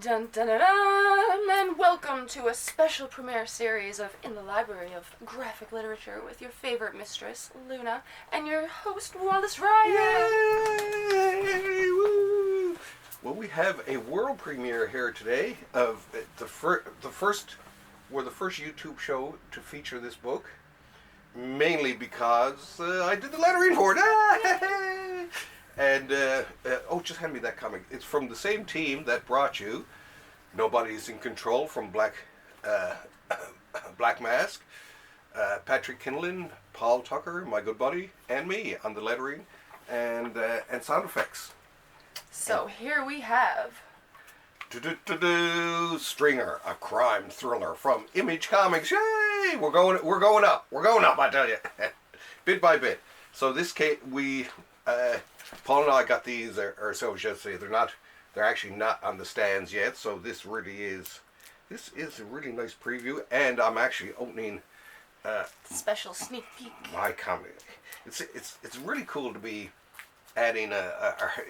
Dun dun dun dun, and welcome to a special premiere series of In the Library of Graphic Literature with your favorite mistress, Luna, and your host, Wallace Ryan. Yay! Woo! Well, we have a world premiere here today of the first. We're the first YouTube show to feature this book, mainly because I did the lettering for it. And just hand me that comic. It's from the same team that brought you Nobody's in Control from Black Mask. Patrick Kindlon, Paul Tucker, my good buddy, and me on the lettering and sound effects. So here we have Stringer, a crime thriller from Image Comics. Yay! We're going up. We're going up, I tell you, bit by bit. So this case, Paul and I got these ourselves yesterday. They're actually not on the stands yet. So this is a really nice preview, and I'm actually opening special sneak peek. My comic. It's really cool to be adding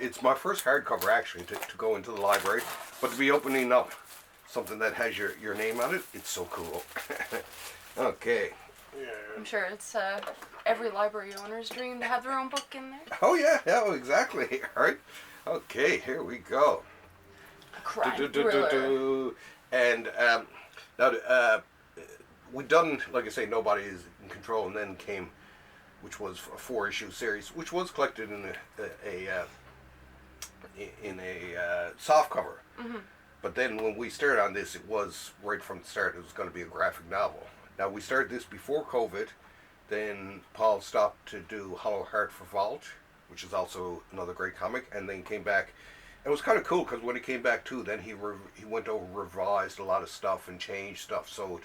it's my first hardcover actually to go into the library, but to be opening up something that has your name on it, it's so cool. Okay. I'm sure it's every library owner's dream to have their own book in there. Oh yeah, exactly. All right. Okay, here we go. A crime thriller. And now we done, like I say, Nobody is in Control, and then came, which was a 4-issue series, which was collected in a soft cover. Mm-hmm. But then when we started on this, it was right from the start. It was going to be a graphic novel. Now we started this before COVID. Then Paul stopped to do Hollow Heart for Vault, which is also another great comic, and then came back. It was kind of cool because when he came back too, then he went over, revised a lot of stuff and changed stuff. So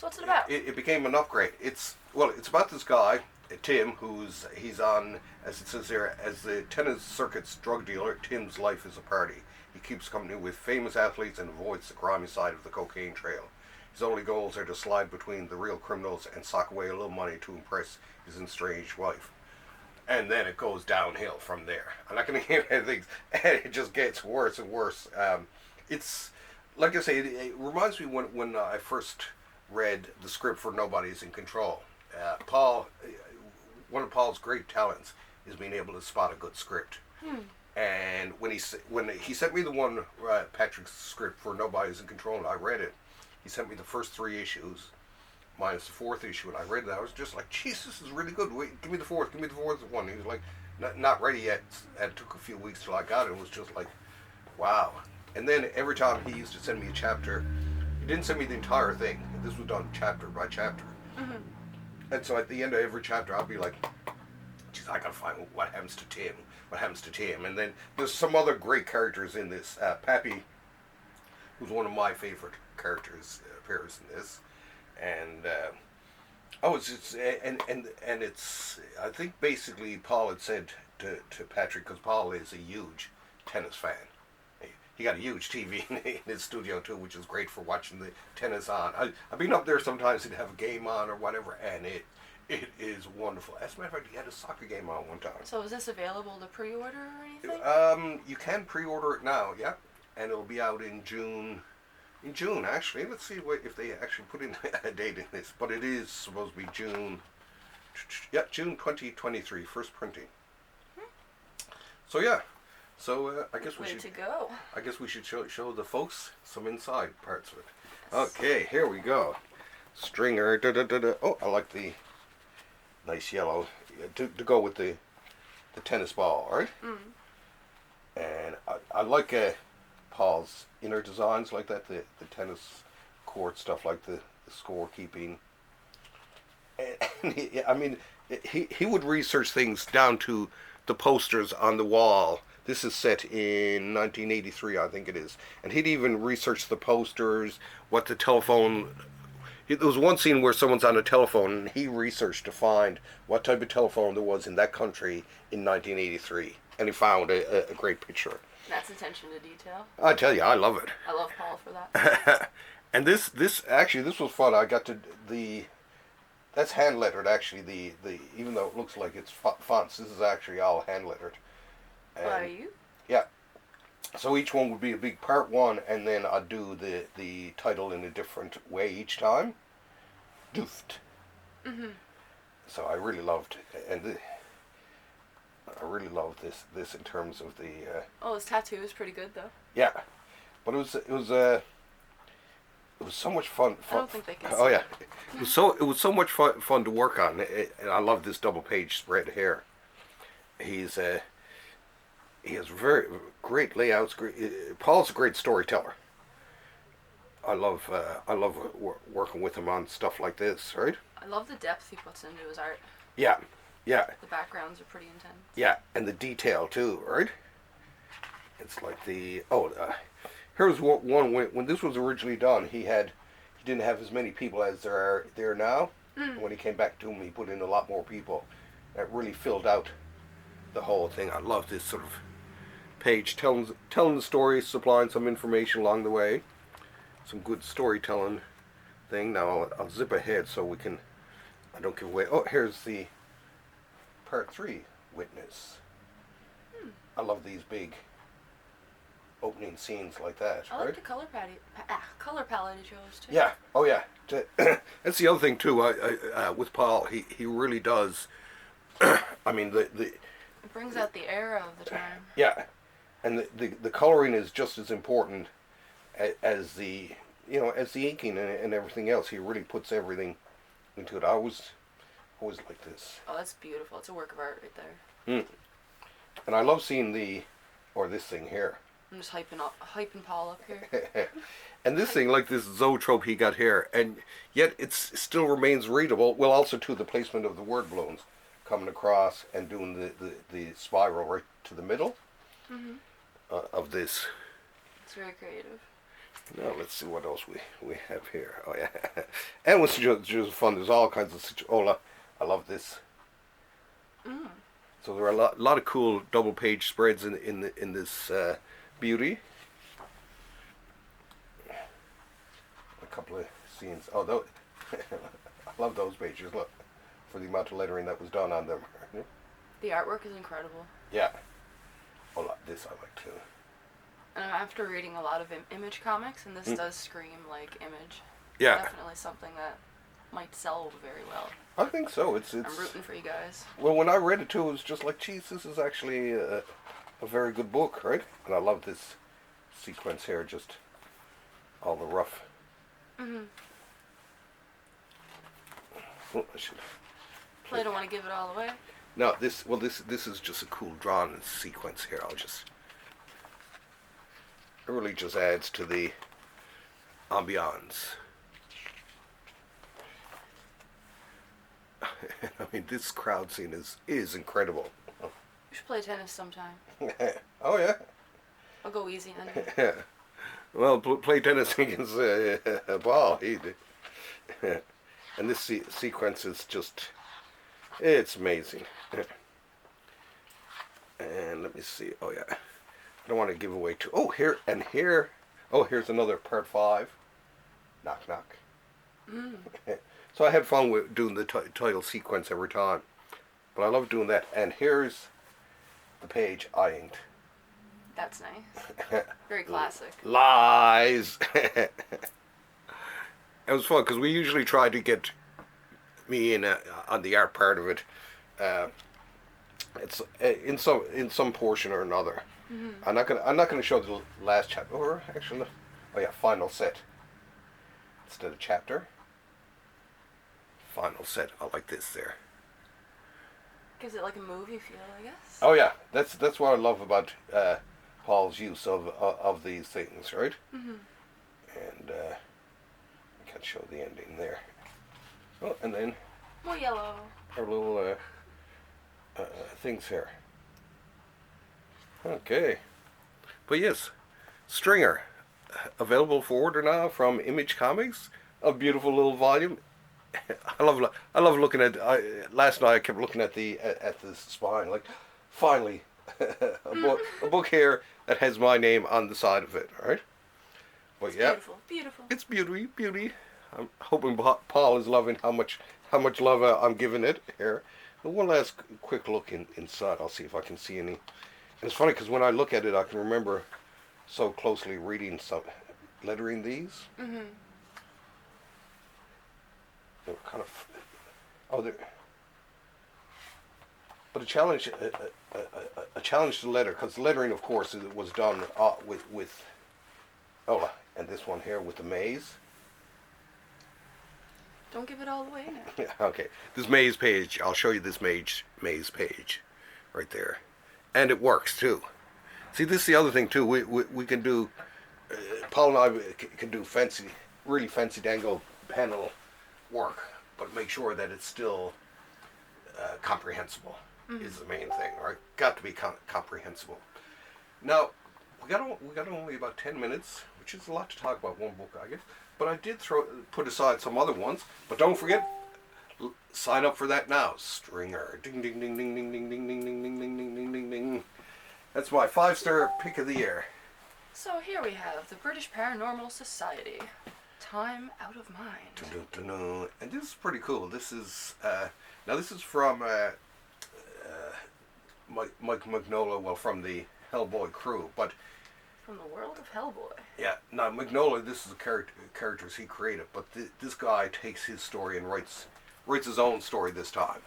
what's it about? It became an upgrade. It's about this guy, Tim, he's on, as it says there, as the tennis circuit's drug dealer. Tim's life is a party. He keeps company with famous athletes and avoids the grimy side of the cocaine trail. His only goals are to slide between the real criminals and sock away a little money to impress his estranged wife. And then it goes downhill from there. I'm not going to give anything, and it just gets worse and worse. It's, like I say, it reminds me when I first read the script for Nobody's in Control. Paul, one of Paul's great talents is being able to spot a good script. And when he sent me the one, Patrick's script for Nobody's in Control, and I read it, he sent me the first 3 issues, minus the 4th issue, and I read that. I was just like, "Jeez, this is really good. Wait, give me the fourth one." He was like, "Not ready yet." And it took a few weeks till I got it. It was just like, wow. And then every time he used to send me a chapter, he didn't send me the entire thing. This was done chapter by chapter. Mm-hmm. And so at the end of every chapter, I'll be like, "Geez, I gotta find what happens to Tim. What happens to Tim?" And then there's some other great characters in this. Pappy, who's one of my favorite characters, appears in this. And it's I think basically Paul had said to Patrick, because Paul is a huge tennis fan. He got a huge TV in his studio too, which is great for watching the tennis on. I've been up there sometimes to have a game on or whatever, and it is wonderful. As a matter of fact, he had a soccer game on one time. So is this available to pre-order or anything? You can pre-order it now, yeah, and it'll be out in June. In June, actually. Let's see if they actually put in a date in this. But it is supposed to be June. Yeah, June 2023, first printing. So yeah. So I guess we should. Way to go. I guess we should show the folks some inside parts of it. Okay, here we go. Stringer. Oh, I like the nice yellow to go with the tennis ball, all right? Mm. And I like Paul's inner designs like that, the tennis court stuff, like the scorekeeping. And he would research things down to the posters on the wall. This is set in 1983, I think it is. And he'd even research the posters, what the telephone... There was one scene where someone's on a telephone, and he researched to find what type of telephone there was in that country in 1983. And he found a great picture. That's attention to detail. I tell you, I love it. I love Paul for that. And this was fun. I got to that's hand lettered actually. The even though it looks like it's fonts, this is actually all hand lettered. By you? Yeah. So each one would be a big part one, and then I'd do the title in a different way each time. Doofed. Mhm. So I really loved, I really loved this in terms of the. Oh, his tattoo is pretty good though. Yeah, but it was so much fun. I don't think they can. Oh see yeah, it. it was so much fun to work on. And I love this double page spread here. He's he has very great layouts. Paul's a great storyteller. I love working with him on stuff like this, right? I love the depth he puts into his art. Yeah, yeah, The backgrounds are pretty intense. yeah, and the detail too, right? It's like here's one when this was originally done. He didn't have as many people as there are there now. Mm. When he came back to him, he put in a lot more people. That really filled out the whole thing. I love this sort of page telling the story, supplying some information along the way. Some good storytelling thing. Now I'll zip ahead so we can. I don't give away. Oh, here's the part 3 witness. I love these big opening scenes like that. I right? like the color palette he chose too. Yeah. Oh yeah. That's the other thing too. With Paul, he really does. I mean the It brings out the era of the time. yeah, and the coloring is just as important as the as the inking and everything else. He really puts everything into it. I always like this. Oh, that's beautiful. It's a work of art right there. And I love seeing this thing here. I'm just hyping Paul up here. And this thing, like this zoetrope he got here, and yet it still remains readable. Well, also to the placement of the word balloons coming across and doing the spiral right to the middle of this. It's very creative. Now let's see what else we have here. Oh yeah, and what's just fun. There's all kinds of I love this. So there are a lot of cool double page spreads in this beauty. A couple of scenes. Oh, those, I love those pages. Look, for the amount of lettering that was done on them. The artwork is incredible. Yeah. Oh, this I like too. And after reading a lot of Image comics, and this does scream like Image. Yeah. Definitely something that might sell very well. I think so. It's. I'm rooting for you guys. Well, when I read it too, it was just like, geez, this is actually a very good book, right? And I love this sequence here, just all the rough. Oh, I should. I don't want to give it all away. No, this is just a cool drawn sequence here. It really just adds to the ambiance. I mean, this crowd scene is incredible. We should play tennis sometime. Oh yeah. I'll go easy on you. Yeah. Well, play tennis against a ball. And this sequence is just, it's amazing. And let me see. Oh yeah. I don't want to give away too. Oh, here. Oh, here's another part 5. Knock, knock. So I had fun with doing the title sequence every time. But I love doing that. And here's the page I inked. That's nice. Very classic. Lies. It was fun because we usually try to get me in on the art part of it. It's in some portion or another. I'm not gonna show the last chapter, or actually, oh yeah, final set instead of chapter. Final set. I like this there. Gives it like a movie feel, I guess. Oh yeah, that's what I love about Paul's use of these things, right? And I can't show the ending there. Oh, and then More yellow. our little things here. Okay, but yes, Stringer, available for order now from Image Comics. A beautiful little volume. I love looking at. Last night I kept looking at the spine. Like, finally, a book here that has my name on the side of it. Right? But It's yeah, beautiful, beautiful. it's beauty. I'm hoping Paul is loving how much love I'm giving it here. And one last quick look inside. I'll see if I can see any. And it's funny because when I look at it, I can remember so closely reading some lettering these. Mm-hmm. They're kind of they're but a challenge to letter, because the lettering, of course, was done with and this one here with the maze. Don't give it all away now. Yeah, okay. This maze page, I'll show you this maze page right there. And it works too. See, this is the other thing too. We can do, Paul and I can do really fancy dangle panel work, but make sure that it's still comprehensible is the main thing, right? Got to be comprehensible. Now, we got only about 10 minutes, which is a lot to talk about one book, I guess. But I did put aside some other ones. But don't forget, sign up for that now. Stringer. Ding, ding, ding, ding, ding, ding, ding, ding, ding, ding, ding, ding, ding, ding, ding. That's my 5-star pick of the year. So here we have the British Paranormal Society. Time Out of Mind. Dun-dun-dun-dun. And this is pretty cool. This is now this is from Mike Mignola, well, from the Hellboy crew, but From the world of Hellboy. yeah, now Mignola, this is the characters he created, but this guy takes his story and writes his own story this time.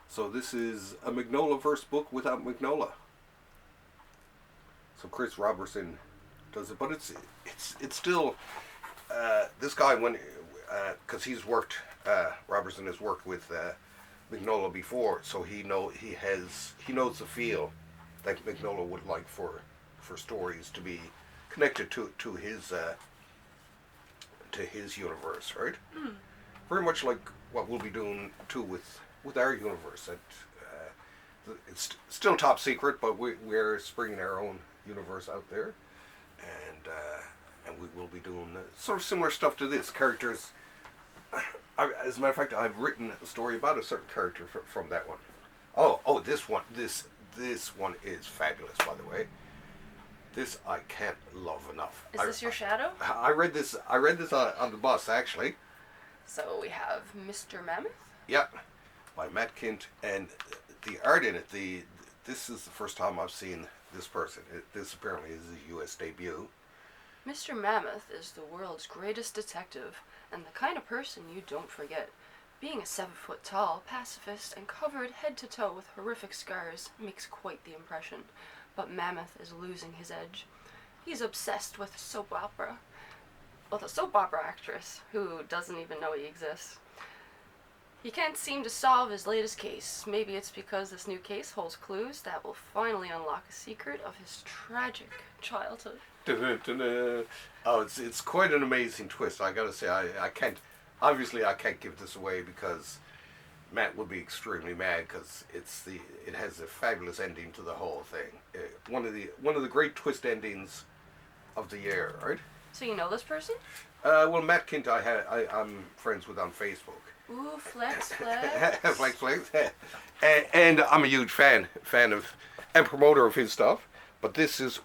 So this is a Mignola-verse book without Mignola. So Chris Robertson does it, but it's still this guy, when because Robertson has worked with Mignola before, so he knows the feel that Mignola would like for stories to be connected to his universe, right? Very much like what we'll be doing too with our universe. It's still top secret, but we're springing our own universe out there, and we will be doing sort of similar stuff to this. Characters. As a matter of fact, I've written a story about a certain character from that one. Oh, this one is fabulous, by the way. This I can't love enough. Is this your shadow? I read this on the bus, actually. So we have Mr. Mammoth. Yeah, by Matt Kindt, and the art in it. This is the first time I've seen this person. This apparently is his U.S. debut. Mr. Mammoth is the world's greatest detective, and the kind of person you don't forget. Being a 7-foot-tall pacifist and covered head to toe with horrific scars makes quite the impression. But Mammoth is losing his edge. He's obsessed with a soap opera actress who doesn't even know he exists. He can't seem to solve his latest case. Maybe it's because this new case holds clues that will finally unlock a secret of his tragic childhood. Oh, it's quite an amazing twist. I gotta say, I can't give this away because Matt would be extremely mad, because it has a fabulous ending to the whole thing. One of the great twist endings of the year, right? So you know this person? Well, Matt Kindt, I'm friends with on Facebook. Ooh, flex, flex. flex. And I'm a huge fan of and promoter of his stuff. But this is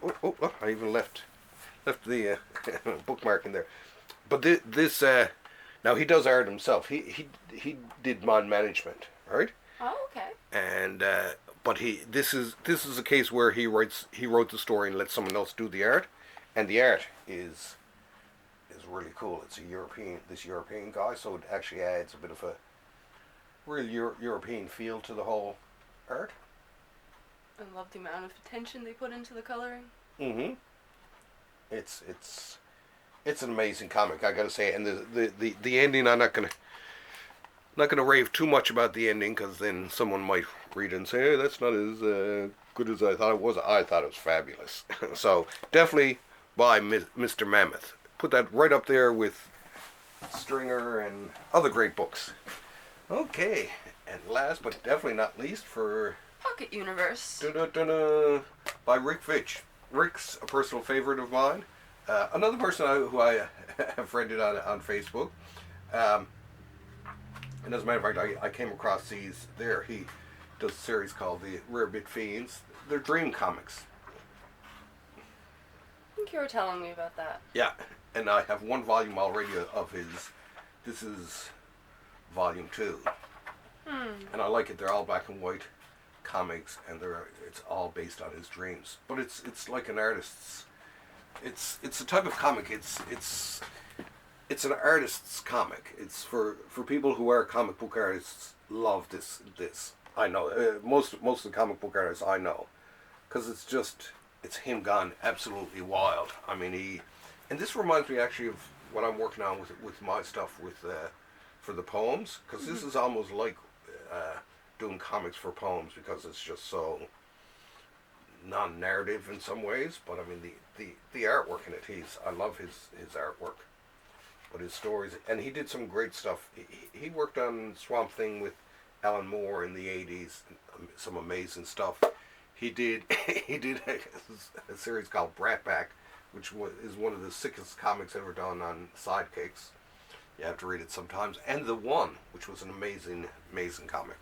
I even left the bookmark in there. But this now he does art himself. He did mod management, right? Oh, okay. And but this is a case where he wrote the story and let someone else do the art, and the art is really cool. It's this European guy, so it actually adds a bit of a real European feel to the whole art. I love the amount of attention they put into the coloring. Mm-hmm. It's an amazing comic, I gotta say, and the ending, I'm not gonna rave too much about the ending, because then someone might read it and say, hey, that's not as good as I thought it was. I thought it was fabulous. So definitely buy Mr. Mammoth. Put that right up there with Stringer and other great books. Okay, and last but definitely not least, for Pocket Universe. By Rick Veitch. Rick's a personal favorite of mine. Another person who I have friended on Facebook. And as a matter of fact, I came across these there. He does a series called the Rare Bit Fiends. They're dream comics. I think you were telling me about that. Yeah, and I have one volume already of his. This is volume 2. And I like it. They're all black and white comics, and it's all based on his dreams. But it's like an artist's it's a type of comic. It's an artist's comic. It's for people who are comic book artists. Love this. I know most of the comic book artists I know, because it's him gone absolutely wild. I mean and this reminds me actually of what I'm working on with my stuff for the poems, because this is almost like doing comics for poems, because it's just so non-narrative in some ways. But I mean the artwork in it, I love his artwork, but his stories, and he did some great stuff. He worked on Swamp Thing with Alan Moore in the 80s, some amazing stuff. He did a series called Bratback, which is one of the sickest comics ever done on sidekicks. You have to read it sometimes. And The One, which was an amazing comic.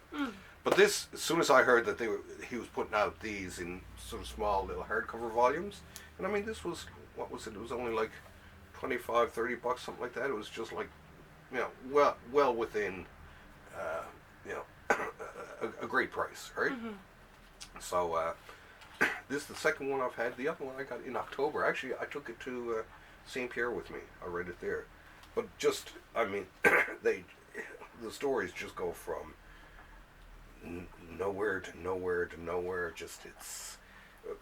But this, as soon as I heard that he was putting out these in sort of small little hardcover volumes, and I mean, this was, what was it? It was only like $25, $30, something like that. It was just like, well within, a great price, right? So this is the second one I've had. The other one I got in October. Actually, I took it to St. Pierre with me. I read it there. But just, I mean, the stories just go from nowhere to nowhere to nowhere. Just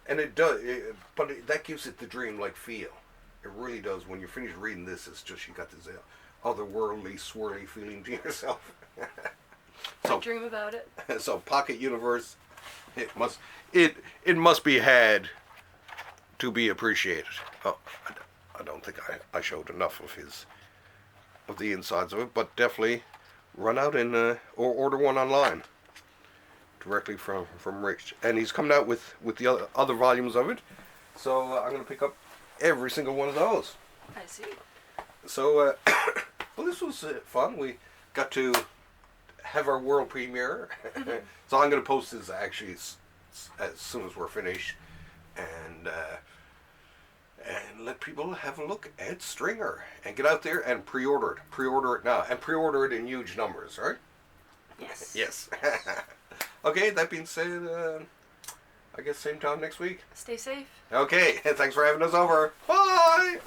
and it does, but that gives it the dreamlike feel. It really does. When you finish reading this, it's just, you got this otherworldly, swirly feeling to yourself. I dream about it. So Pocket Universe, it must be had to be appreciated. Oh, I don't think I showed enough of the insides of it, but definitely run out and or order one online directly from Rick. And he's coming out with the other volumes of it, so I'm going to pick up every single one of those. I see. So well, this was fun. We got to have our world premiere. So I'm going to post this actually as soon as we're finished, and let people have a look at Stringer, and get out there and pre-order it now, and pre-order it in huge numbers, right? Yes. Okay, that being said, I guess same time next week. Stay safe. Okay, thanks for having us over. Bye.